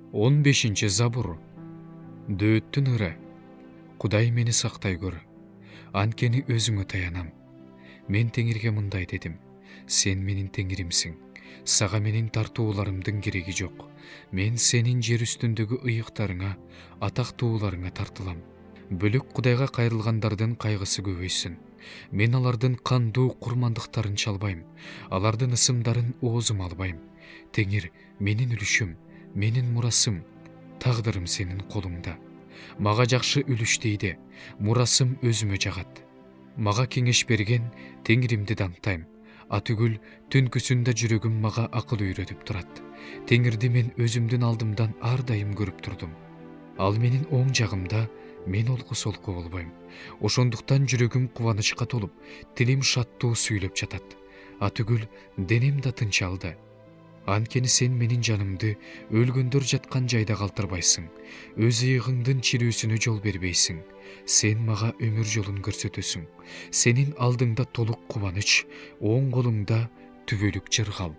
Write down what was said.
15-забур. Дөөттүн ыры. Кудай мени сактай көр. Анткени өзүңө таянам. Мен Теңирге мындай дедим. Сен менин Теңиримсиң. Сага менин тартууларымдын кереги жок. Мен сенин жер үстүндөгү ыйыктарыңа, атактууларыңа тартылам. Бөлөк Кудайга кайрылгандардын кайгысы көбөйсүн. Мен алардын кандуу курмандыктарын чалбайм. Алардын ысымдарын оозума албайм. Теңир, менин үлүшүм, менин мурасым, тагдырым сенин колуңда. Мага жакшы үлүш дейди, мурасым өзүмө жагат. Мага кеңеш берген Теңиримди даңктайм. Атүгүл түнкүсүндө жүрөгүм мага акыл үйрөтүп турат. Теңирди мен өзүмдүн алдымдан ар дайым көрүп турдум. Ал менин оң жагымда, мен олку солку болбойм. Ошондуктан жүрөгүм кубанычка толуп, тилим шаттуу сүйлөп жатат. Атүгүл денем да тынчалды. Анткени сен менин жанымды өлгөндөр жаткан жайда калтырбайсың. Өз ыйыгыңдын чирүүсүнө жол бербейсиң. Сен мага өмүр жолун көрсөтөсүң. Сенин алдыңда толук кубаныч, оң колуңда түбөлүк жыргал.